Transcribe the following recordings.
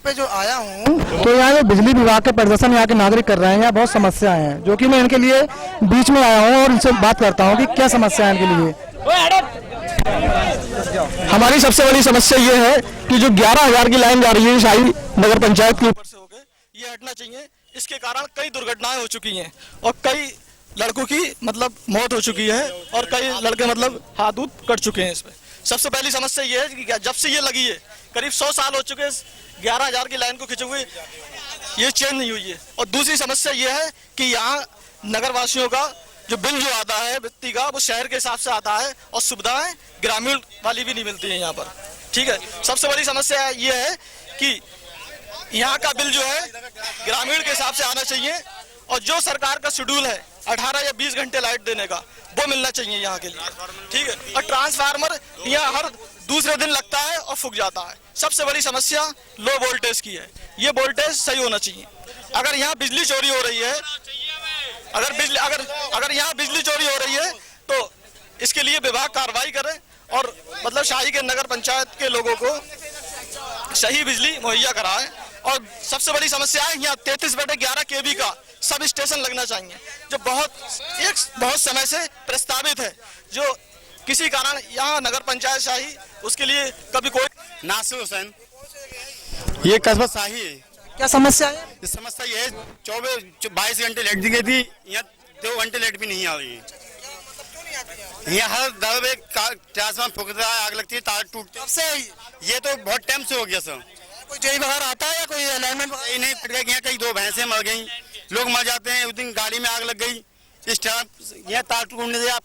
पे जो आया हूँ तो यहाँ बिजली विभाग के प्रदर्शन यहाँ के नागरिक कर रहे हैं। यहाँ बहुत समस्याएं हैं जो कि मैं इनके लिए बीच में आया हूँ और इनसे बात करता हूँ कि क्या समस्या है इनके लिए। हमारी सबसे बड़ी समस्या ये है कि जो 11,000 की लाइन जा रही है शाही नगर पंचायत के ऊपर से होकर, ये हटना चाहिए। इसके कारण कई दुर्घटनाएं हो चुकी हैं और कई लड़कों की मतलब मौत हो चुकी है और कई लड़के मतलब हाथ उत कट चुके हैं। इसमें सबसे पहली समस्या ये है कि जब से ये लगी है करीब 100 साल हो चुके हैं 11,000 की लाइन को खींचे हुए, ये चेंज नहीं हुई है। और दूसरी समस्या ये है कि यहाँ नगर वासियों का जो बिल जो आता है व्यक्ति का वो शहर के हिसाब से आता है और सुविधाएं ग्रामीण वाली भी नहीं मिलती है यहाँ पर। ठीक है, सबसे बड़ी समस्या ये है कि यहाँ का बिल जो है ग्रामीण के हिसाब से आना चाहिए और जो सरकार का शेड्यूल है 18 या 20 घंटे लाइट देने का वो मिलना चाहिए यहाँ के लिए। ठीक है, और ट्रांसफार्मर यहाँ हर दूसरे दिन लगता है और फूक जाता है। सबसे बड़ी समस्या लो वोल्टेज की है, ये वोल्टेज सही होना चाहिए। अगर यहाँ बिजली चोरी हो रही है, अगर यहाँ बिजली चोरी हो रही है तो इसके लिए विभाग कार्रवाई करे और मतलब शाही के नगर पंचायत के लोगों को सही बिजली मुहैया कराए। और सबसे बड़ी समस्या है यहाँ 33/11 kV का सब स्टेशन लगना चाहिए जो बहुत समय से प्रस्तावित है, जो किसी कारण यहाँ नगर पंचायत शाही उसके लिए कभी कोई। नासिर हुसैन, ये कस्बा शाही है। क्या समस्या है? इस समस्या ये है 22 घंटे लाइट दी गई थी, यहाँ 2 घंटे लाइट भी नहीं आ रही है। यहाँ हर दरवे ट्रांसफार्मर फूक रहा है, आग लगती है, तार टूटते हैं। ये तो बहुत टाइम से हो गया सर। कोई जेई वगैरह आता है या कोई अलाइनमेंट नहीं फट गया। यहाँ कई 2 भैंसें मर गई, लोग मर जाते हैं। उस दिन गाड़ी में आग लग गई, इस टाइम यहाँ तार टूटने से आप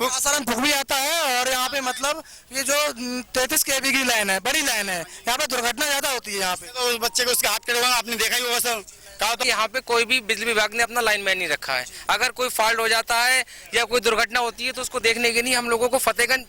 आसारान फूक भी आता है। और यहाँ पे मतलब ये जो 33 kV की लाइन है, बड़ी लाइन है, यहाँ पे दुर्घटना ज्यादा होती है। यहाँ पे तो उस बच्चे को उसके हाथ कटवाना आपने देखा ही होगा सर। तो यहाँ पे कोई भी बिजली विभाग ने अपना लाइनमैन नहीं रखा है। अगर कोई फॉल्ट हो जाता है या कोई दुर्घटना होती है तो उसको देखने के लिए हम लोगों को फतेहगंज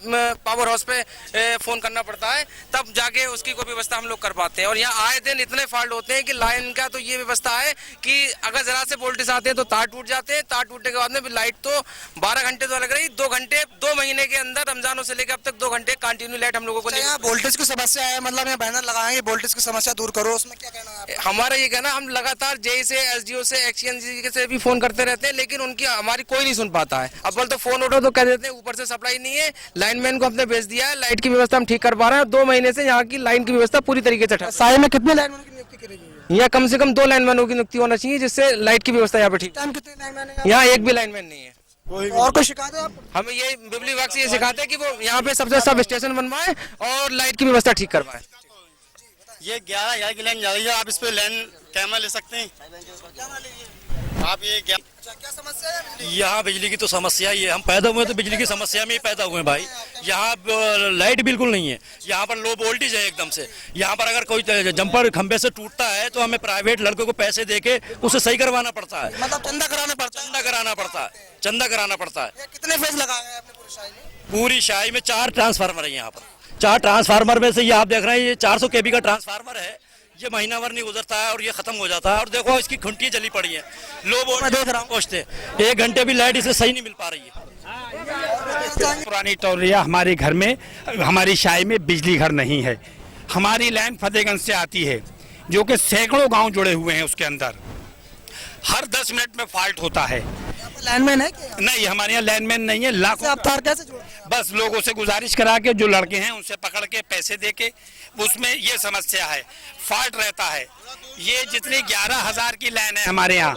पावर हाउस पे फोन करना पड़ता है, तब जाके उसकी कोई व्यवस्था हम लोग कर पाते हैं। और यहाँ आए दिन इतने फॉल्ट होते हैं कि लाइन का तो ये व्यवस्था है कि अगर जरा से वोल्टेज आते हैं तो तार टूट जाते हैं। तार टूटने के बाद में लाइट तो 12 घंटे तो लग रही, 2 महीने के अंदर रमजानों से लेकर अब तक 2 घंटे कंटिन्यू लाइट हम लोगों को नहीं। वोल्टेज की समस्या है, मतलब यहाँ बैनर लगाएंगे वोल्टेज की समस्या दूर करो, उसमें क्या कहना है? हमारा ये कहना, हम लगातार जेई से, एसडीओ से, एक्सचेंज से भी फोन करते रहते हैं लेकिन उनकी हमारी कोई नहीं सुन पाता है। अब बोल तो फोन उठो तो कह देते हैं ऊपर से सप्लाई नहीं है, लाइनमैन को हमने भेज दिया है, लाइट की व्यवस्था हम ठीक कर पा रहे हैं। 2 महीने से यहाँ की लाइन की व्यवस्था पूरी तरीके से। साय में कितने लाइनमैन की नियुक्ति करेगी? यहाँ कम से कम 2 लाइनमैनों की नियुक्ति होना चाहिए जिससे लाइट की व्यवस्था यहाँ पे ठीक। यहाँ एक भी लाइनमैन नहीं है। और कोई शिकायत है आपको? हमें ये बिजली विभाग से ये सिखाते हैं कि वो यहाँ पे सबसे सब स्टेशन बनवाए और लाइट की व्यवस्था ठीक करवाए। ये 11,000 की लाइन जा रही है, आप इस पे लाइन कैमरा ले सकते हैं आप। ये क्या समस्या है? यहाँ बिजली की तो समस्या ही है। हम पैदा हुए तो बिजली की समस्या में ही पैदा हुए भाई। यहाँ लाइट बिल्कुल नहीं है, यहाँ पर लो वोल्टेज है एकदम से। यहाँ पर अगर कोई जंपर खंबे से टूटता है तो हमें प्राइवेट लड़कों को पैसे देके उसे सही करवाना पड़ता है, मतलब चंदा कराना पड़ता है। कितने फेज लगाए हैं आपने पूरी शाही में? पूरी शाही में 4 ट्रांसफार्मर है। यहाँ पर 4 ट्रांसफार्मर में से ये आप देख रहे हैं, ये 400 kV का ट्रांसफार्मर है। ये महीना भर नहीं गुजरता है और ये खत्म हो जाता है। और देखो इसकी खुंटियां जली पड़ी हैं, लो वोल्टेज पहुंचते 1 घंटे भी लाइट इसे सही नहीं मिल पा रही है। पुरानी टोलिया हमारे घर में, हमारी शाही में बिजली घर नहीं है। हमारी लाइन फतेहगंज से आती है जो कि सैकड़ों गांव जुड़े हुए हैं, उसके अंदर हर 10 मिनट में फॉल्ट होता है। लाइनमैन है क्या? नहीं, हमारे यहाँ लाइनमैन नहीं है। लाखों आप तार कैसे जोड़े? बस लोगों से गुजारिश करा के, जो लड़के हैं उनसे पकड़ के पैसे दे के, उसमें ये समस्या है, फॉल्ट रहता है। ये जितनी 11,000 की लाइन है हमारे यहाँ,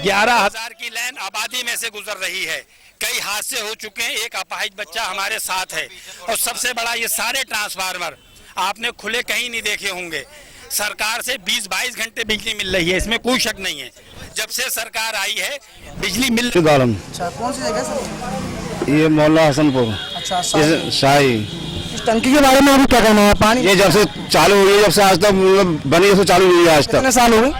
11,000 की लाइन आबादी में से गुजर रही है। कई हादसे हो चुके हैं, एक अपाहिज बच्चा हमारे साथ है। और सबसे बड़ा, ये सारे ट्रांसफार्मर आपने खुले कहीं नहीं देखे होंगे। सरकार से 20-22 घंटे बिजली मिल रही है, इसमें कोई शक नहीं है। जब से सरकार आई है बिजली मिल। अच्छा, कौन सी जगह सर? ये मोहल्ला हसनपुर। अच्छा, शाही। इस टंकी के बारे में अभी क्या कहना है? पानी ये जब से चालू हुई है, जब से आज तक मतलब बनी है, चालू हुई है आज तक। कितने साल हो गए?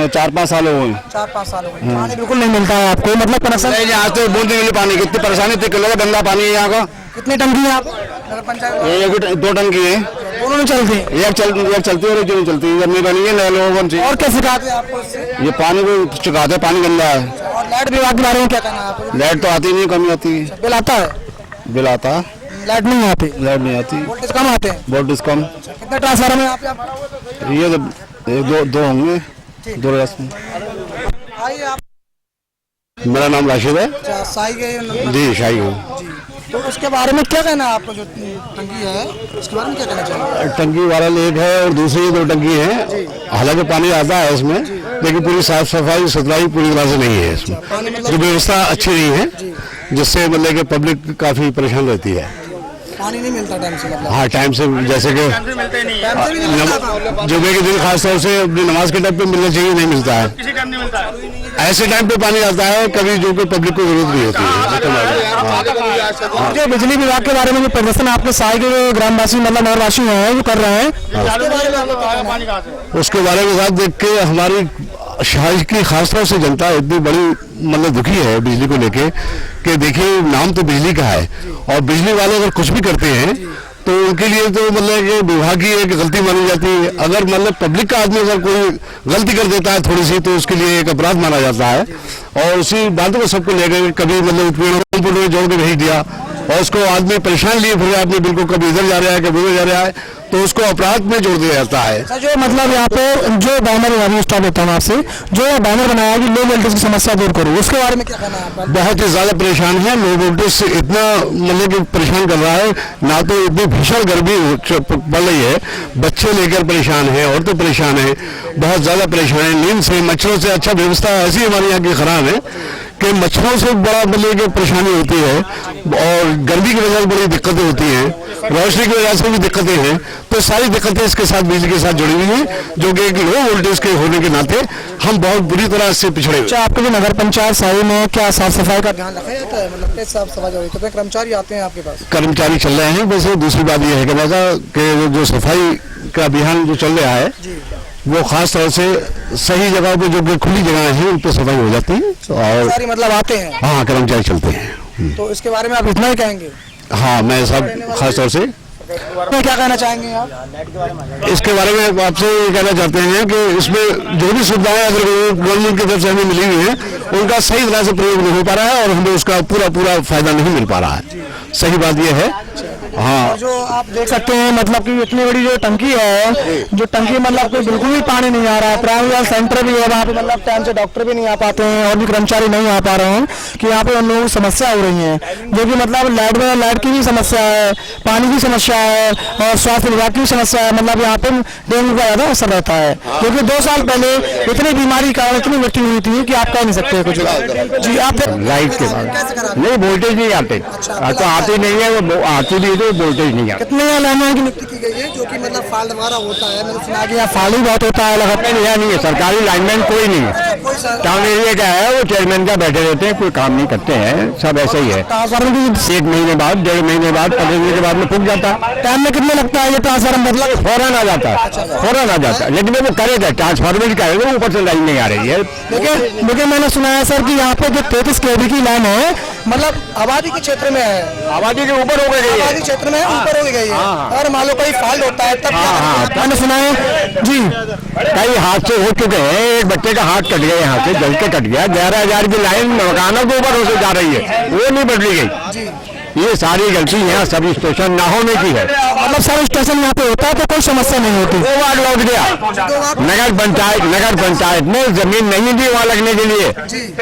4-5 साल हो गए। 4-5 साल हो गए। पानी बिल्कुल नहीं मिलता है आपको, मतलब कनेक्शन नहीं, आज तो बूंद नहीं मिली पानी। कितनी परेशानी थी, किलो का गंदा पानी है यहाँ का। कितनी टंकी है आप नगर पंचायत? 2 टंकी है। दोनों नहीं चलती? एक चलती है और एक नहीं चलती। गर्मी बनी है, नए लोगों को। और क्या शिकायत है आपको इससे? ये पानी को चुकाते, पानी गंदा है। और लाइट विभाग के बारे में क्या कहना है आपको? लाइट तो आती नहीं, कमी आती है। बिल आता है? बिल आता, लाइट नहीं आती। लाइट नहीं आती। वोल्टेज कम आते हैं? वोल्टेज कम। कितने ट्रांसफार्मर है आप? ये दो होंगे, दो रास्ते। आइए आप मेरा नाम राशिद है साई गए जी, शाही हूँ। तो उसके बारे में क्या कहना है आपको, जो टंकी है उसके बारे में क्या कहना चाहिए? टंकी वाला लेक है और दूसरी 2 टंकी है। हालांकि पानी आता है इसमें, लेकिन पूरी साफ सफाई सुथराई पूरी तरह से नहीं है इसमें। तो व्यवस्था अच्छी नहीं है, जिससे मतलब कि पब्लिक काफी परेशान रहती है। पानी नहीं मिलता टाइम से, मतलब हाँ, टाइम से, जैसे कि टाइम से भी नहीं मिलता। जुमे के दिन खासतौर से अपनी नमाज के टाइम पे मिलना चाहिए, नहीं मिलता है। ऐसे टाइम पे पानी आता है कभी जो कि पब्लिक को जरूरत नहीं होती है। और जो बिजली विभाग के बारे में जो प्रदर्शन आपके साई के जो ग्रामवासी मतलब नगरवासी हैं वो कर रहे हैं, उसके बारे में आपको क्या कहना है? उसके बारे में साथ देख के हमारी शहर की खासतौर से जनता इतनी बड़ी मतलब दुखी है बिजली को लेके कि देखिए, नाम तो बिजली का है और बिजली वाले अगर कुछ भी करते हैं तो उनके लिए तो मतलब कि विभाग की एक गलती मानी जाती है। अगर मतलब पब्लिक का आदमी अगर कोई गलती कर देता है थोड़ी सी, तो उसके लिए एक अपराध माना जाता है। और उसी बातों को सबको लेकर कभी मतलब पेड़ों में जोड़ के भेज दिया और उसको आदमी परेशान लिए फिर आदमी बिल्कुल कभी इधर जा रहा है कभी उधर जा रहा है, तो उसको अपराध में जोड़ दिया जाता है। सर जो मतलब यहाँ पे जो बैनर अभी स्टॉप होता है आपसे, जो बैनर बनाया कि लो वोल्टेज की समस्या दूर करो, उसके बारे में क्या कहना है आपका? बहुत ही ज्यादा परेशान है। लो वोल्टेज से इतना मतलब कि परेशान कर रहा है, ना तो इतनी भीषण गर्मी पड़ रही है, बच्चे लेकर परेशान हैं, औरतें परेशान हैं, बहुत ज्यादा परेशान है। नींद से, मच्छरों से अच्छा व्यवस्था ऐसी हमारे यहाँ की खराब है कि मच्छरों से बड़ा मतलब कि परेशानी होती है और गर्मी की वजह से बड़ी दिक्कतें होती हैं, रोशनी की वजह से भी दिक्कतें हैं। तो सारी दिक्कतें इसके साथ बिजली के साथ जुड़ी हुई हैं, जो कि एक लो वोल्टेज के होने के नाते हम बहुत बुरी तरह से पिछड़े हुए। अच्छा, आपके जो नगर पंचायत साई में क्या साफ सफाई का ध्यान रखा जाता है, मतलब कैसे साफ सफाई हो रही है? कितने कर्मचारी आते हैं आपके पास? कर्मचारी चल रहे हैं। वैसे दूसरी बात यह है कि ऐसा कि जो सफाई का अभियान जो चल रहा है वो खास तौर से सही जगह पे जो खुली जगह है उन पर सफाई हो जाती है और सारी मतलब आते हैं, हाँ, कर्मचारी चलते हैं। तो इसके बारे में आप इतना ही कहेंगे? हाँ, मैं सब खास तौर से तो क्या कहना चाहेंगे आप? इसके बारे में आपसे ये कहना चाहते हैं कि इसमें जो भी सुविधाएं अगर गवर्नमेंट की तरफ से हमें मिली हुई है उनका सही तरह से प्रयोग नहीं हो पा रहा है और हमें उसका पूरा फायदा नहीं मिल पा रहा है। सही बात यह है। हाँ, जो आप देख सकते हैं मतलब कि इतनी बड़ी जो टंकी है, जो टंकी मतलब कोई बिल्कुल भी पानी नहीं आ रहा है। प्राइमरी सेंटर भी है वहाँ पे, मतलब टाइम से डॉक्टर भी नहीं आ पाते हैं और भी कर्मचारी नहीं आ पा रहे हैं कि यहाँ पे उन लोगों की समस्या हो रही है, जो कि मतलब लाइट की भी समस्या है, पानी की समस्या है और स्वास्थ्य विभाग की भी समस्या है। मतलब यहाँ पे डेंगू का ज्यादा असर रहता है, क्योंकि 2 साल पहले इतनी बीमारी का इतनी मृत्यु हुई थी कि आप कह नहीं सकते कुछ। जी, आप लाइट के बाद नहीं, वोल्टेज नहीं आते, तो आती नहीं है, वो आती नहीं तो वोल्टेज नहीं आता। कितने लाइनें की नियुक्ति की गई है, जो कि मतलब फाल्ट वगैरह होता है, मैंने सुना कि यहाँ फाली बहुत होता है लगातार। नहीं है, सरकारी लाइनमैन कोई नहीं है। टाउन एरिया क्या है, वो चेयरमैन का बैठे रहते हैं, कोई काम नहीं करते हैं, सब ऐसे ही है। ट्रांसफार्मर भी 1 महीने बाद 1.5 महीने बाद 15 दिन के बाद में फूक जाता है। टाइम में कितने लगता है ये ट्रांसफार्मर? मतलब फौरन आ जाता है, फौरन आ जाता है, लेकिन वो करेगा ट्रांसफार्मर करेगा, ऊपर से लाइन नहीं आ रही है। लेकिन मैंने सुना है सर कि यहाँ पे जो 33 kV की लाइन है, मतलब आबादी के क्षेत्र में है, आबादी के ऊपर हो गई है, आबादी क्षेत्र में ऊपर हो गई है। अगर मान लो कोई फॉल्ट होता है तब मैंने सुना है जी कई हादसे हो चुके हैं। एक बच्चे का हाथ कट गया, यहाँ से जल के कट गया। 11,000 की लाइन मकानों के ऊपर होकर जा रही है, वो नहीं बदली गई। ये सारी गलती यहाँ सब स्टेशन ना होने की है। मतलब सब स्टेशन यहाँ पे होता है तो कोई समस्या नहीं होती। 2 बार लौट गया। नगर पंचायत ने जमीन नहीं दी वहाँ लगने के लिए।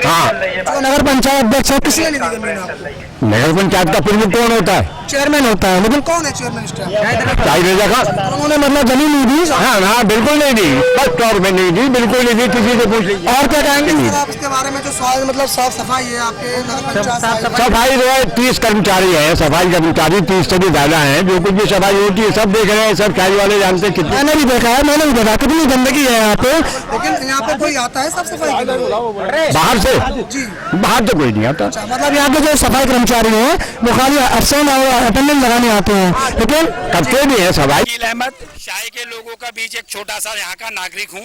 हाँ, तो नगर पंचायत अध्यक्ष है, किसी ने नहीं दी जमीन आपको? नगर पंचायत का प्रमुख कौन होता है? चेयरमैन होता है, लेकिन कौन है चेयरमैन? शाही रजा खान। उन्होंने मतलब जमीन नहीं दी। हाँ, बिल्कुल नहीं दी, फर्स्ट तौर में नहीं दी, बिल्कुल नहीं दी। किसी से पूछ लीजिए। और क्या कहेंगे आप इसके बारे में? जो सवाल मतलब साफ सफाई है आपके नगर पंचायत, सफाई जो है 30 कर्मचारी है, सफाई कर्मचारी 30 से भी ज्यादा है। जो कुछ भी सफाई होती है सब देख रहे हैं, सब शाही वाले जानते हैं। कितने मैंने भी देखा है, मैंने भी देखा कितनी गंदगी है यहाँ पे। लेकिन यहाँ पे कोई आता है साफ सफाई के लिए? बाहर से? जी, बाहर तो कोई नहीं आता। मतलब यहाँ के जो सफाई कर्मचारी हैं वो खाली अफसर और अटेंडेंट लगाने आते हैं, लेकिन करते भी है सफाई। अहमद, शाही के लोगों का बीच एक छोटा सा यहाँ का नागरिक हूँ,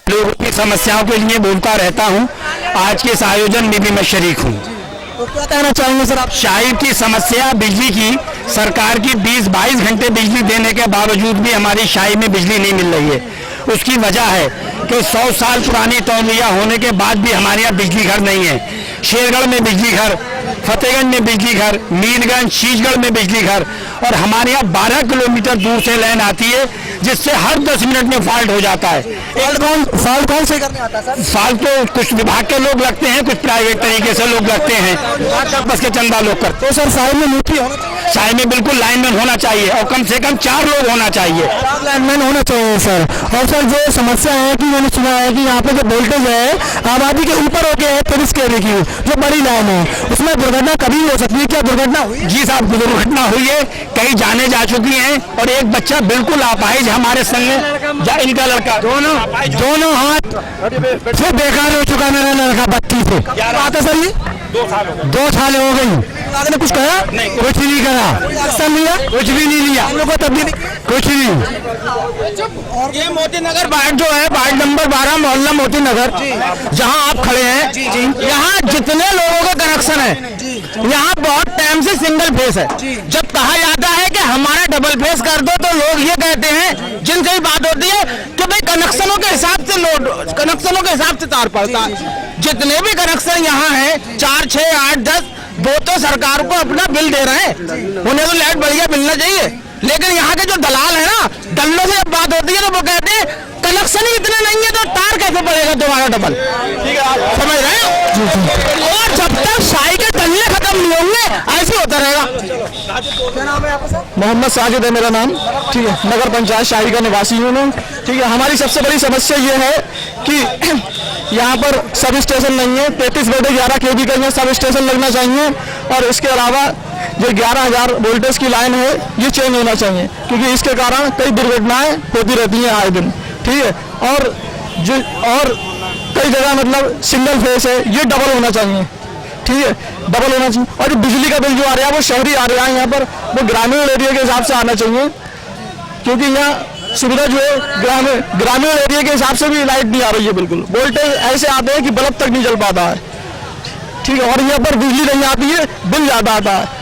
लोगों की समस्याओं के लिए बोलता रहता हूँ। आज के इस आयोजन में भी मैं शरीक हूँ। तो क्या कहना चाहेंगे सर आप? शाही की समस्या बिजली की, सरकार की 20-22 घंटे बिजली देने के बावजूद भी हमारी शाही में बिजली नहीं मिल रही है। उसकी वजह है कि 100 साल पुरानी तौलिया होने के बाद भी हमारे यहाँ बिजली घर नहीं है। शेरगढ़ में बिजली घर, फतेहगंज में बिजली घर, मीरगंज, शीशगढ़ में बिजली घर, और हमारे यहाँ 12 किलोमीटर दूर से लाइन आती है, जिससे हर 10 मिनट में फॉल्ट हो जाता है। फॉल्ट कौन से करने आता है सर? फाल तो कुछ विभाग के लोग लगते हैं, कुछ प्राइवेट तरीके से लोग लगते हैं, बस के चंदा लोग करते तो सर साइड में नीति होना चाहिए, हैं। साइड में बिल्कुल लाइनमैन होना चाहिए और कम से कम 4 लोग होना चाहिए। लाइनमैन होना चाहिए सर। और सर जो समस्या है कि मैंने सुना है कि यहाँ पे जो वोल्टेज है आबादी के ऊपर होके है 23 kV की, जो बड़ी लाइन है उसमें दुर्घटना कभी हो सकती है, क्या दुर्घटना हुई? जी साहब, दुर्घटना हुई है, कई जाने जा चुकी हैं और एक बच्चा बिल्कुल अपाहिज हमारे संग, इनका लड़का दोनों हाथ से बेकार हो चुका मेरा लड़का बत्ती से। क्या बात है सर? ये 2 साल हो गई, आपने कुछ कहा? नहीं, कुछ नहीं करा, एक्शन लिया? कुछ भी नहीं लिया हम लोग को, तब भी कुछ नहीं। ये मोती नगर वार्ड जो है, वार्ड नंबर 12 मोहल्ला मोती नगर, जहां आप खड़े हैं, यहाँ जितने लोगों का कनेक्शन है, यहाँ बहुत टाइम से सिंगल फेस है। जब कहा जाता है कि हमारा डबल फेस कर दो, तो लोग ये कहते हैं, जिनसे बात होती है कि भाई कनेक्शनों के हिसाब से लोड, कनेक्शनों के हिसाब से तार पड़ता है। जितने भी कनेक्शन यहाँ है 4, 6, 8, 10, वो तो सरकार को अपना बिल दे रहे हैं, उन्हें तो लाइट बढ़िया मिलना चाहिए। लेकिन यहाँ के जो दलाल है ना, दल्लों से जब बात होती है तो वो कहते हैं कनेक्शन ही इतने नहीं है तो तार कैसे पड़ेगा तुम्हारा डबल, समझ रहे हो? और जब तक शाही के दल्ले खत्म नहीं होंगे ऐसे होता रहेगा। क्या नाम है आपका सर? मोहम्मद साजिद है मेरा नाम, ठीक है, नगर पंचायत शाही का निवासी हूँ मैं, ठीक है। हमारी सबसे बड़ी समस्या ये है कि यहाँ पर सब स्टेशन नहीं है, 33/11 kV का यहाँ सब स्टेशन लगना चाहिए, और इसके अलावा जो 11,000 वोल्टेज की लाइन है ये चेंज होना चाहिए, क्योंकि इसके कारण कई दुर्घटनाएं होती रहती हैं आए दिन, ठीक है। और कई जगह मतलब सिंगल फेस है, ये डबल होना चाहिए, ठीक है, डबल होना चाहिए। और जो बिजली का बिल जो आ रहा है वो शहरी आ रहा है, यहाँ पर वो ग्रामीण एरिया के हिसाब से आना चाहिए, क्योंकि यहाँ सुविधा जो है ग्रामीण एरिया के हिसाब से भी लाइट नहीं आ रही है बिल्कुल। वोल्टेज ऐसे आते हैं कि बल्ब तक नहीं जल पाता है, ठीक है। और यहाँ पर बिजली नहीं आती है, बिल ज़्यादा आता है,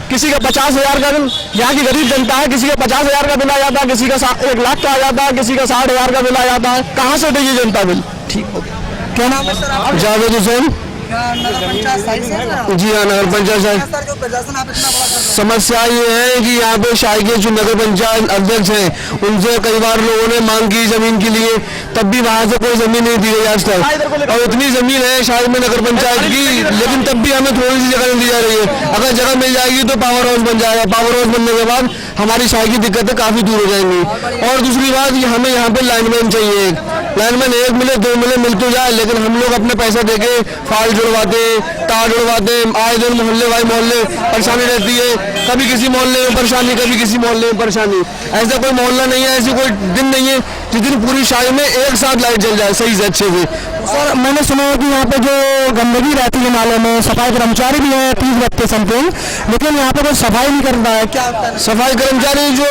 किसी का 50,000 का बिल, यहाँ की गरीब जनता है, किसी का 50,000 का बिल आ जाता है, किसी का 1 लाख का आ जाता है, किसी का 60,000 का बिल आ जाता है, कहाँ से देगी जनता बिल? ठीक हो गया। क्या नाम है सर आपका? जावेद हुसैन। नगर पंचायत साइड से है सर? जी हाँ, नगर पंचायत शाही। सर जो प्रशासन आप इतना बड़ा कर रहे समस्या ये है कि यहाँ पे शाही के जो नगर पंचायत अध्यक्ष हैं उनसे कई बार लोगों ने मांग की जमीन के लिए, तब भी वहाँ से कोई जमीन नहीं दी गई आज तक। और इतनी जमीन है शाही में नगर पंचायत की, लेकिन तब भी हमें थोड़ी सी जगह नहीं दी जा रही है। अगर जगह मिल जाएगी तो पावर हाउस बन जाएगा, पावर हाउस बनने के बाद हमारी शाही की दिक्कतें काफी दूर हो जाएंगी। और दूसरी बात कि हमें यहाँ पे लाइनमैन चाहिए, लाइनमैन 1 मिले 2 मिले मिल तो जाए, लेकिन हम लोग अपने पैसा देके फाल जुड़वाते, तार जुड़वाते, आए दिन मोहल्ले परेशानी रहती है, कभी किसी मोहल्ले में परेशानी, कभी किसी मोहल्ले में परेशानी। ऐसा कोई मोहल्ला नहीं है, ऐसी कोई दिन नहीं है जिस दिन पूरी शाही में एक साथ लाइट जल जाए सही से अच्छे से। सर मैंने सुना है कि यहाँ पे जो गंदगी रहती है नालों में, सफाई कर्मचारी भी है 30-32 समथिंग, लेकिन यहाँ पे कोई सफाई नहीं कर रहा है, क्या? सफाई कर्मचारी जो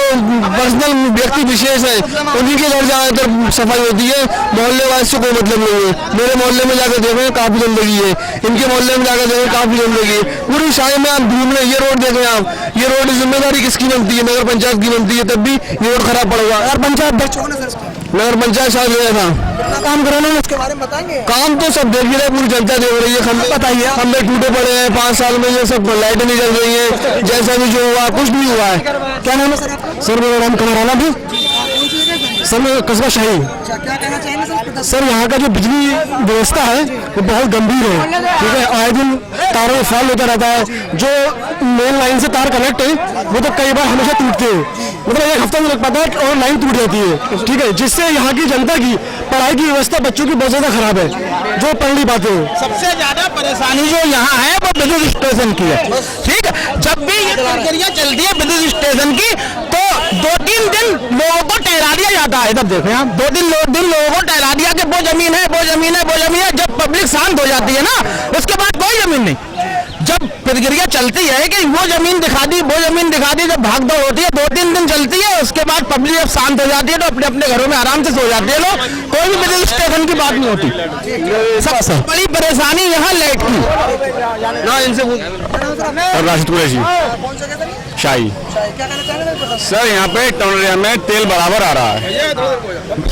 पर्सनल व्यक्ति विशेष है उन्हीं के घर ज्यादातर सफाई होती है, मोहल्ले वाले से कोई मतलब नहीं है। मेरे मोहल्ले में जाकर देखें काफी गंदगी है, इनके मोहल्ले में जाकर देखें काफी गंदगी है, पूरी शाही में आप घूम रहे, ये रोड देखें आप, ये रोड की जिम्मेदारी किसकी बनती है? नगर पंचायत की बनती है, तब भी ये रोड खराब पड़ेगा। नगर पंचायत अध्यक्ष हो ना सर इसका? नगर पंचायत शायद गया था, कितना काम कराना है उसके बारे में बताएंगे? काम तो सब देख ही रहे, पूरी जनता देख रही है। खंभे बताइए, खंभे टूटे पड़े हैं, 5 साल में ये सब लाइटें नहीं जल रही है, जैसा भी जो हुआ कुछ नहीं हुआ है। क्या नाम है सर आपका? सर मेरा नाम कमराना भी, सर मैं कस्बा शाही। क्या कहना चाहेंगे सर? सर यहाँ का जो बिजली व्यवस्था है वो बहुत गंभीर है, ठीक है। आए दिन तारों में फॉल्ट होता रहता है, जो मेन लाइन से तार कनेक्ट है वो तो कई बार हमेशा टूटते हैं, मतलब 1 हफ्ता नहीं लग पाता है और लाइन टूट जाती है, ठीक है, जिससे यहाँ की जनता की पढ़ाई की व्यवस्था बच्चों की बहुत ज़्यादा खराब है, जो पढ़ नहीं पाते हैं। सबसे ज्यादा परेशानी जो यहाँ है वो विद्युत स्टेशन की है, ठीक है। जब भी ये प्रक्रिया चलती है विद्युत स्टेशन की, तो 2-3 दिन लोगों को ठहरा दिया जाता है। तब देखें आप, 2-3 दिन लोगों को ठहरा दिया कि वो जमीन है, वो जमीन है, वो जमीन है। जब पब्लिक शांत हो जाती है ना, उसके बाद कोई जमीन नहीं। जब प्रक्रिया चलती है कि वो जमीन दिखा दी, वो जमीन दिखा दी, जब भागदौड़ होती है 2-3 दिन चलती है, उसके बाद पब्लिक जब शांत हो जाती है तो अपने अपने घरों में आराम से सो जाते हैं लोग, कोई भी विद्युत स्टेशन की बात नहीं होती। सबसे बड़ी परेशानी यहाँ लाइट की। राशिद कुरैशी शाही। क्या कहना चाहेंगे? सर यहाँ पे टोनरिया में तेल बराबर आ रहा है,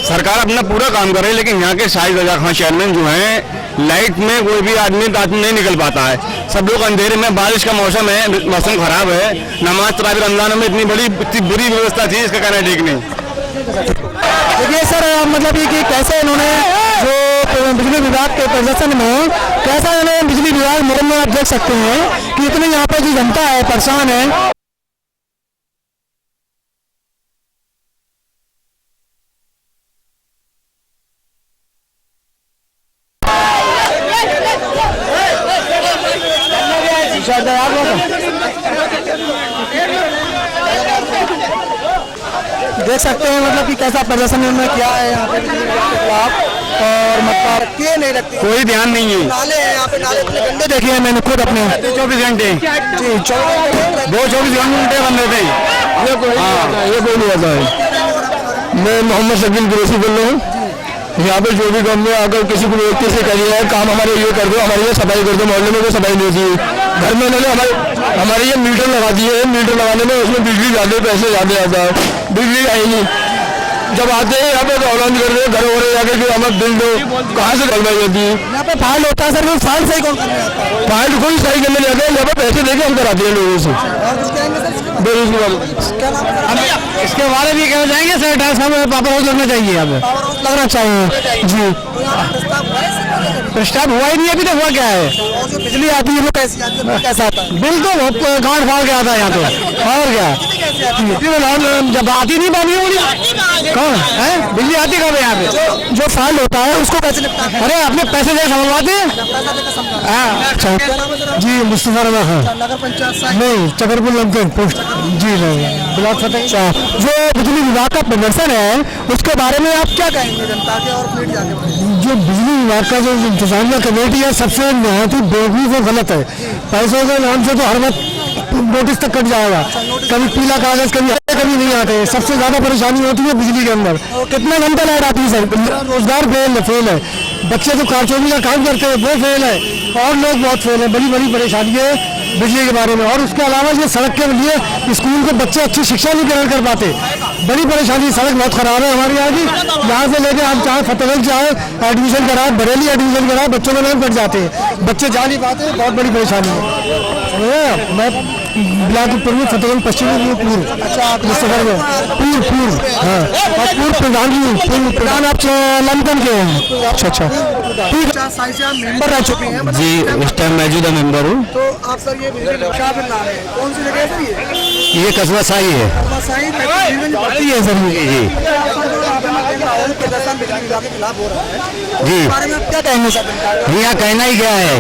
सरकार अपना पूरा काम कर रही है, लेकिन यहाँ के शाही रजा खान चेयरमैन जो हैं लाइट में कोई भी आदमी नहीं निकल पाता है, सब लोग अंधेरे में, बारिश का मौसम है, मौसम खराब है, नमाज तरावी रमजान में इतनी बुरी व्यवस्था थी, इसका कहना ठीक नहीं। देखिए सर मतलब ये कि कैसे इन्होंने जो बिजली विभाग के प्रदर्शन में कैसा इन्होंने बिजली विभाग मोड़ में आप देख सकते हैं कि इतनी यहाँ पे जो जनता है परेशान है। देख सकते हैं मतलब कि कैसा प्रदर्शन इन्होंने किया है यहाँ पे बिजली विभाग के खिलाफ और मतलब रखती है नहीं रखती कोई ध्यान नहीं है। नाले हैं यहाँ पे, नाले इतने गंदे देखे हैं मैंने खुद अपने 24 घंटे जी 24 घंटे बंद रहते हैं। ये कोई नहीं आता है। मैं मोहम्मद शकील कुरैशी बोल रहा हूँ। यहाँ पे जो भी काम में अगर किसी को व्यक्ति से कह दिया है काम हमारे ये कर दो, हमारे ये सफाई कर दो, मोहल्ले में कोई सफाई नहीं चाहिए। घर में उन्होंने हमारे ये मीटर लगा दिए हैं। मीटर लगाने में उसमें बिजली ज़्यादा पैसे ज़्यादा आता है, बिजली आएगी। जब आते हैं यहाँ पे तो औलान कर रहे हैं, घर हो रहे जाके कि हमें बिल दो, कहाँ से डलवाई जाती है। यहाँ पे फाइल होता है सर, वो फाइल सही कौन करने आता है? फाइल कोई सही करने नहीं आता है। यहाँ पे पैसे देके हम कराते हैं लोगों से। और कुछ कहेंगे सर इसके बेरोजगार क्या नाम है सर? इसके बारे में कहना चाहेंगे सर, ट्रांसफार्मर पावर हाउस लगना चाहिए यहाँ पे। पावर हाउस लगना चाहिए जी। तो प्रस्ताव हुआ ही नहीं, अभी तक हुआ क्या है। और जो बिजली आती है वो कैसी आती है, बिल कैसा आता है? बिल तो गांठ फाड़ के आता है यहाँ तो, और क्या जब आती नहीं पानी होगी कौन है, बिजली आती कब है यहाँ पे। जो फाइल होता है उसको कैसे निपटाते हैं? अरे अपने पैसे दे समझवाते हैं। पैसा देकर समझाते हैं। हाँ, अच्छा। क्या नाम है सर आपका? जी मुस्तफा रजा खान। नगर पंचायत साइड नहीं, चकरपुर लमसम पोस्ट। जी नहीं, ब्लॉक फतेह। जो बिजली विभाग का प्रदर्शन है उसके बारे में आप क्या कहेंगे जनता के और मीडिया के बारे में? जो बिजली विभाग का जो इंतजामिया कमेटी है सबसे नहायत ही बेवकूफ़ और गलत है। पैसों के नाम से तो हर वक्त नोटिस तक कट जाएगा, कभी पीला कागज कभी नहीं आते। सबसे ज्यादा परेशानी होती है बिजली के अंदर। कितना घंटा लाइट आती है सर, रोजगार फेल है, बच्चे तो कारचौकी का काम करते हैं वो फेल है, और लोग बहुत फेल है। बड़ी बड़ी परेशानी है बिजली के बारे में। और उसके अलावा ये सड़क के लिए स्कूल के बच्चे अच्छी शिक्षा नहीं ग्रहण कर पाते, बड़ी परेशानी। सड़क बहुत खराब है हमारे यहाँ की। यहाँ से लेके हम चाहे फतेहगंज जाए एडमिशन कराए, बरेली एडमिशन कराए, बच्चों के नाम कट जाते हैं, बच्चे जा नहीं पाते, बहुत बड़ी परेशानी है। मैं ब्लॉक प्रमुख फतेहगंज पश्चिमी पूर्व। अच्छा पूर्व हाँ, और पूर्व प्रधान आप लंदन के हैं। अच्छा अच्छा ठीक है। साइड से आप मेंबर रह चुके हैं जी इस टाइम मौजूदा मेंबर हूँ। तो आप सर ये बिजली क्या बिल नाम है, कौन सी जगह है सर ये कस्बा शाही है। साइड बढ़ती है सर जी प्रदर्शन बिजली विभाग के खिलाफ हो रहा है, जी इस बारे में आप क्या कहेंगे सर? यहाँ कहना ही क्या है,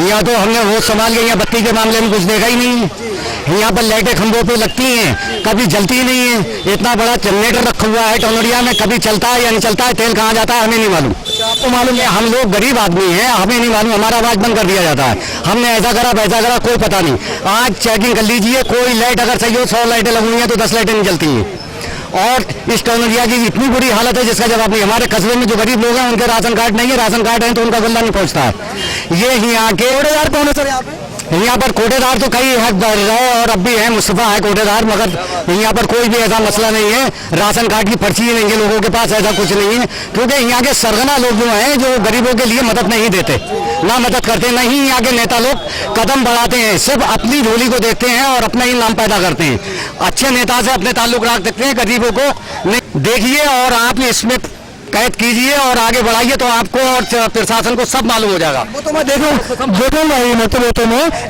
यहाँ तो हमने होश संभाल के यहाँ बत्ती के मामले में कुछ देखा ही नहीं है। यहाँ पर लाइटें खंभों पे लगती हैं, कभी जलती ही नहीं है। इतना बड़ा जनरेटर रखा हुआ है टोनरिया में, कभी चलता है या नहीं चलता है, तेल कहाँ जाता है हमें नहीं मालूम। आपको मालूम है, हम लोग गरीब आदमी हैं, हमें नहीं मालूम, हमारा आवाज बंद कर दिया जाता है। हमने ऐसा करा वैसा करा, कोई पता नहीं। आज चेकिंग कर लीजिए, कोई लाइट अगर सही हो 100 लाइटें लगनी है तो 10 लाइटें नहीं जलती हैं। और इस टोनरिया की इतनी बुरी हालत है जिसका जवाब नहीं। हमारे कस्बे में जो गरीब लोग हैं उनके राशन कार्ड नहीं है, राशन कार्ड है तो उनका गल्ला नहीं पहुंचता है। ये यहाँ के कोडेदार कौन है सर यहाँ पे? यहाँ पर कोटेदार तो कई है और अब भी है, मुस्तफा है कोटेदार, मगर यहाँ पर कोई भी ऐसा मसला नहीं है। राशन कार्ड की पर्ची नहीं है लोगों के पास, ऐसा कुछ नहीं है। क्योंकि यहाँ के सरगना लोग जो हैं जो गरीबों के लिए मदद नहीं देते, ना मदद करते, नहीं यहाँ के नेता लोग कदम बढ़ाते हैं, सिर्फ अपनी झोली को देखते हैं और अपना ही नाम पैदा करते हैं। अच्छे नेता से अपने ताल्लुक रख सकते हैं, गरीबों को देखिए और आप इसमें कैद कीजिए और आगे बढ़ाइए तो आपको और प्रशासन को सब मालूम हो जाएगा। वो तो मैं देखूंगा ही में।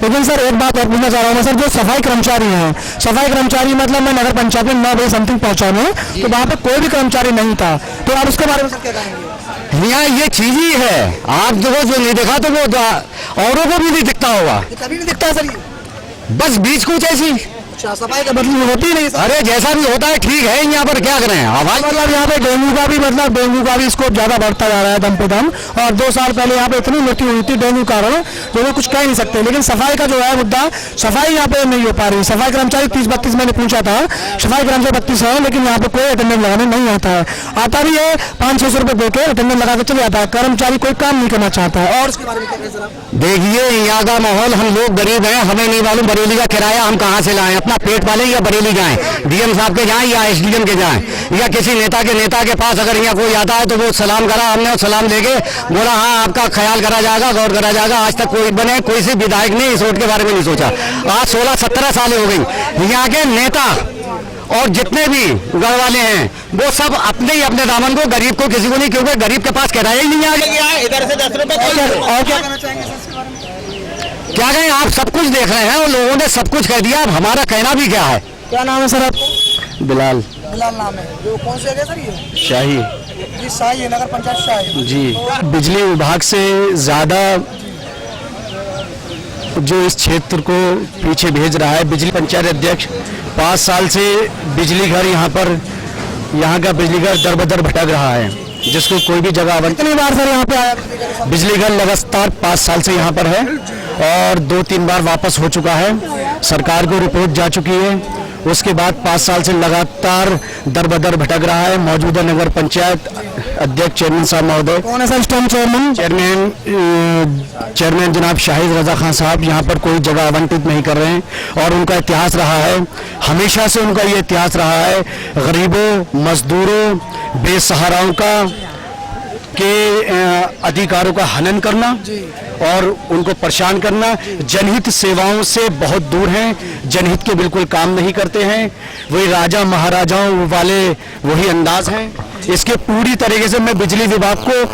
लेकिन सर एक बात और पूछना चाह रहा हूँ सर, जो सफाई कर्मचारी हैं, सफाई कर्मचारी मतलब मैं नगर पंचायत में 9 बजे समथिंग पहुंचा हूँ तो वहाँ पे कोई भी कर्मचारी नहीं था, तो आप उसके बारे में सर क्या कहेंगे? यहाँ ये चीज ही है, आप जो नहीं देखा तो वो औरों को भी नहीं दिखता होगा, कभी नहीं दिखता सर ये, बस बीच कुछ ऐसी सफाई का मतलब होती नहीं सर। अरे जैसा भी होता है ठीक है, यहाँ पर क्या करें आवाज। मतलब यहाँ पे डेंगू का भी स्कोप ज्यादा बढ़ता जा रहा है दम पे दम। और 2 साल पहले यहाँ पे इतनी मृत्यु हुई थी डेंगू कारण, जो वो कुछ कह नहीं सकते। लेकिन सफाई का जो है मुद्दा, सफाई यहाँ पे नहीं हो पा रही। सफाई कर्मचारी 30-32 मैंने पूछा था, सफाई कर्मचारी 32 है, लेकिन यहाँ पे कोई अटेंडेंस लगाने नहीं आता है। आता भी है 500-600 रुपए दे के अटेंडेंस लगा के चले जाता है, कर्मचारी कोई काम नहीं करना चाहता है। और उसके बारे में क्या कहें सर आप? देखिए यहाँ का माहौल, हम लोग गरीब हैं, हमें नहीं मालूम बरेली का किराया हम कहाँ से लाएं, अपना पेट पालें या बरेली जाएं, डीएम साहब के जाएं या एसडीएम के जाएं या किसी नेता के पास अगर यहाँ कोई आता है तो वो सलाम करा, हमने सलाम देके बोला हाँ आपका ख्याल करा जाएगा, गौर करा जाएगा। आज तक कोई बने कोई सी विधायक ने इस रोड के बारे में नहीं सोचा। आज 16-17 साल हो गई, यहाँ के नेता और जितने भी गढ़ वाले हैं वो सब अपने ही अपने दामन को, गरीब को किसी को नहीं, क्योंकि गरीब के पास किराया ही नहीं आ गया इधर से 10 रुपए। और क्या क्या कहें, आप सब कुछ देख रहे हैं और लोगों ने सब कुछ कह दिया, अब हमारा कहना भी क्या है। क्या नाम है सर आपका? बिलाल बिलाल नाम है। जो कौन सी जगह सर ये? शाही जी शाही है, नगर पंचायत शाही। जी। बिजली विभाग से ज़्यादा जो इस क्षेत्र को पीछे भेज रहा है, बिजली पंचायत अध्यक्ष 5 साल से बिजली घर यहाँ का बिजली घर दर बदर भटक रहा है, जिसको कोई भी जगह आवंटित। कितनी बार सर यहाँ पे आया बिजली घर लगातार 5 साल से यहाँ पर है और 2-3 बार वापस हो चुका है, सरकार को रिपोर्ट जा चुकी है। उसके बाद 5 साल से लगातार दर बदर भटक रहा है। मौजूदा नगर पंचायत अध्यक्ष चेयरमैन साहब महोदय, कौन है सर इस टाइम चेयरमैन? चेयरमैन जनाब शाहिद रजा खान साहब यहाँ पर कोई जगह आवंटित नहीं कर रहे हैं और उनका इतिहास रहा है, हमेशा से उनका ये इतिहास रहा है, गरीबों, मजदूरों, बेसहाराओं के अधिकारों का हनन करना और उनको परेशान करना। जनहित सेवाओं से बहुत दूर हैं, जनहित के बिल्कुल काम नहीं करते हैं, वही राजा महाराजाओं वाले वही अंदाज हैं। इसके पूरी तरीके से मैं बिजली विभाग को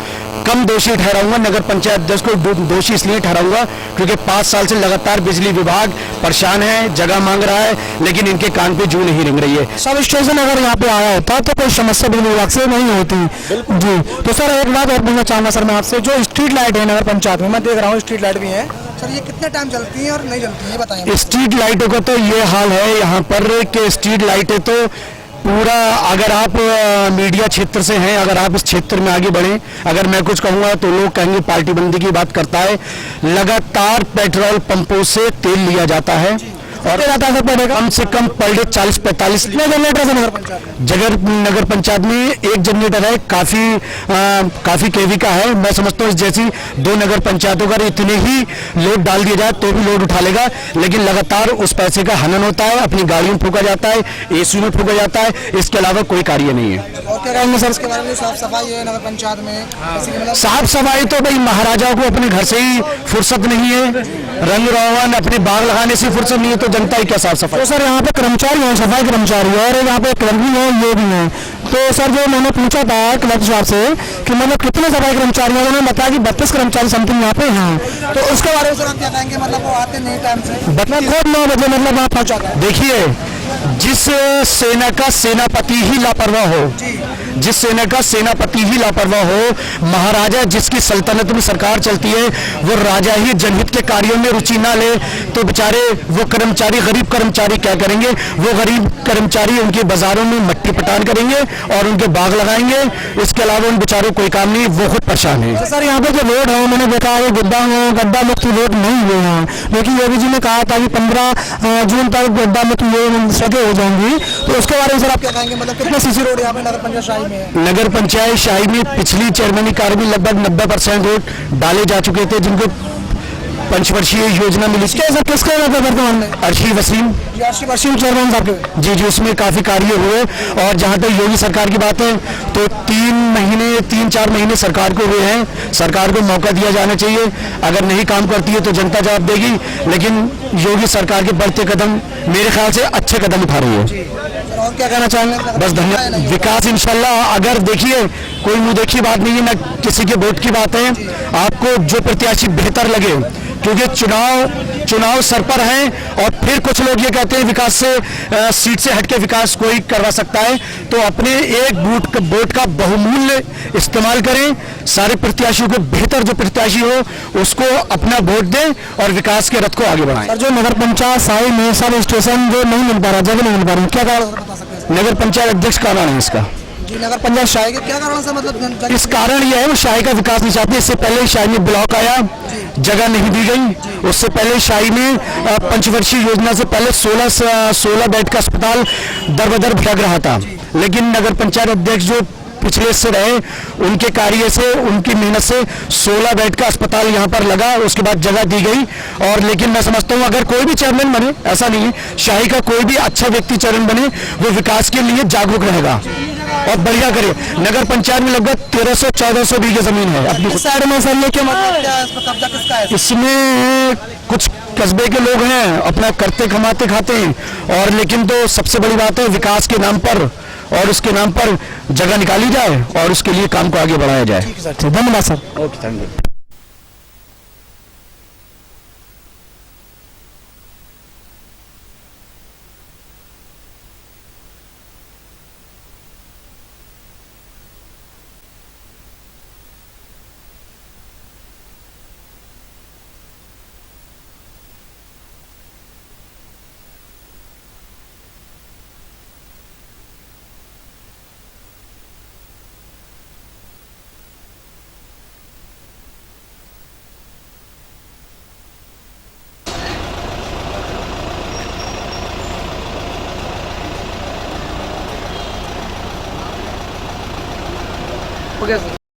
कम दोषी ठहराऊंगा, नगर पंचायत अध्यक्ष को दोषी इसलिए ठहराऊंगा क्योंकि 5 साल से लगातार बिजली विभाग परेशान है, जगह मांग रहा है, लेकिन इनके कान पे जू नहीं रेंग रही है। सब स्टेशन अगर यहाँ पे आया होता तो कोई समस्या बिजली विभाग से नहीं होती जी। तो सर एक बात और पूछना चाहूंगा सर मैं आपसे, जो स्ट्रीट लाइट है नगर पंचायत में, मैं देख रहा हूँ स्ट्रीट लाइट भी है सर, ये कितने टाइम चलती है और नहीं चलती है बताइए। स्ट्रीट लाइटों का तो ये हाल है यहाँ पर कि स्ट्रीट लाइटें तो पूरा, अगर आप मीडिया क्षेत्र से हैं, अगर आप इस क्षेत्र में आगे बढ़ें, अगर मैं कुछ कहूँगा तो लोग कहेंगे पार्टी बंदी की बात करता है। लगातार पेट्रोल पंपों से तेल लिया जाता है और कम से कम पर डे 40-45 जनरेटर है नगर पंचायत जगह नगर पंचायत में एक जनरेटर है, काफी केवी का है। मैं समझता हूँ जैसी 2 नगर पंचायतों का इतने ही लोड डाल दिया जाए तो भी लोड उठा लेगा, लेकिन लगातार उस पैसे का हनन होता है, अपनी गाड़ियों में फूका जाता है, एसी में फूका जाता है, इसके अलावा कोई कार्य नहीं है। और क्या कहेंगे सर इसके बारे में? साफ सफाई है नगर पंचायत में? साफ सफाई तो भाई महाराजाओं को अपने घर से ही फुर्सत नहीं है, रंग रोगन अपने बाग लगाने से फुर्सत नहीं है, तो जनता ही क्या साफ सफाई। तो सर यहाँ पे कर्मचारी हैं, सफाई कर्मचारी और यहाँ पे क्लर्क भी हैं, ये भी हैं। तो सर जो मैंने पूछा था क्लर्क साहब से कि मतलब कितने सफाई कर्मचारी हैं, उन्होंने बताया कि 32 कर्मचारी समथिंग यहाँ पे हैं। तो उसके बारे में सर आप क्या कहेंगे? मतलब वो आते नहीं टाइम से, खुद 9 बजे मतलब वहाँ पहुँचा था। देखिए, जिस सेना का सेनापति ही लापरवाह हो, जिस सेना का सेनापति ही लापरवाह हो, महाराजा जिसकी सल्तनत में सरकार चलती है वो राजा ही जनहित के कार्यों में रुचि ना ले तो बेचारे वो कर्मचारी, गरीब कर्मचारी क्या करेंगे? वो गरीब कर्मचारी उनके बाजारों में मट्टी पटान करेंगे और उनके बाग लगाएंगे, इसके अलावा उन बेचारों को कोई काम नहीं, वो खुद परेशान है। सर यहाँ पे जो रोड है मैंने देखा है गड्ढा मुक्त रोड नहीं हुए हैं, लेकिन योगी जी ने कहा था कि 15 जून तक गड्ढा मुक्त सड़कें हो जाएंगी, तो उसके बारे में सर आप क्या कहेंगे? मतलब कितने सीसी रोड यहाँ पे नगर पंचायत शाही में है? नगर पंचायत शाही में पिछली चेयरमैनी कार्य में लगभग 90% रोड डाले जा चुके थे, जिनको पंचवर्षीय योजना मिली। किसके वर्तमान में? अर्शी वसीम चेयरमैन साहब जी, उसमें काफी कार्य हुए। और जहाँ तक योगी सरकार की बात है तो 3-4 महीने सरकार को हुए हैं, सरकार को मौका दिया जाना चाहिए, अगर नहीं काम करती है तो जनता जवाब देगी, लेकिन योगी सरकार के बढ़ते कदम मेरे ख्याल से अच्छे कदम उठा रही है। और क्या कहना चाहेंगे? बस धन्यवाद। विकास इंशाल्लाह, अगर देखिए कोई मुंह देखी बात नहीं है, न किसी के वोट की बात है, आपको जो प्रत्याशी बेहतर लगे, क्योंकि चुनाव सर पर है और फिर कुछ लोग ये कहते हैं विकास से सीट से हटके विकास कोई करवा सकता है, तो अपने एक वोट का बहुमूल्य इस्तेमाल करें, सारे प्रत्याशियों को बेहतर जो प्रत्याशी हो उसको अपना वोट दें और विकास के रथ को आगे बढ़ाएं। सर जो नगर पंचायत शाही में सब स्टेशन जो नहीं मिल पा रहा, जगह नहीं मिल पा रही, क्या कारण बता सकते हैं? नगर पंचायत अध्यक्ष का कारण है इसका जी। नगर पंचायत शाही के क्या कारण से मतलब इस कारण यह है वो शाही का विकास नहीं चाहते। इससे पहले शाही में ब्लॉक आया, जगह नहीं दी गई, उससे पहले शाही में पंचवर्षीय योजना से पहले 16 बेड का अस्पताल दर बदर भटक रहा था, लेकिन नगर पंचायत अध्यक्ष जो पिछले से रहे, उनके कार्य से, उनकी मेहनत से 16 बेड का अस्पताल यहाँ पर लगा, उसके बाद जगह दी गई। और लेकिन मैं समझता हूँ अगर कोई भी चेयरमैन बने, ऐसा नहीं है, शाही का कोई भी अच्छा व्यक्ति चेयरमैन बने, वो विकास के लिए जागरूक रहेगा और बढ़िया करे। नगर पंचायत में लगभग 1300-1400 बीघे जमीन है अपनी साइड में। सर ये क्यों कब्जा किसका है? इसमें कुछ कस्बे के लोग हैं, अपना करते कमाते खाते हैं, और लेकिन तो सबसे बड़ी बात है विकास के नाम पर और उसके नाम पर जगह निकाली जाए और उसके लिए काम को आगे बढ़ाया जाए। धन्यवाद सर। Okay, thank you. हो गया।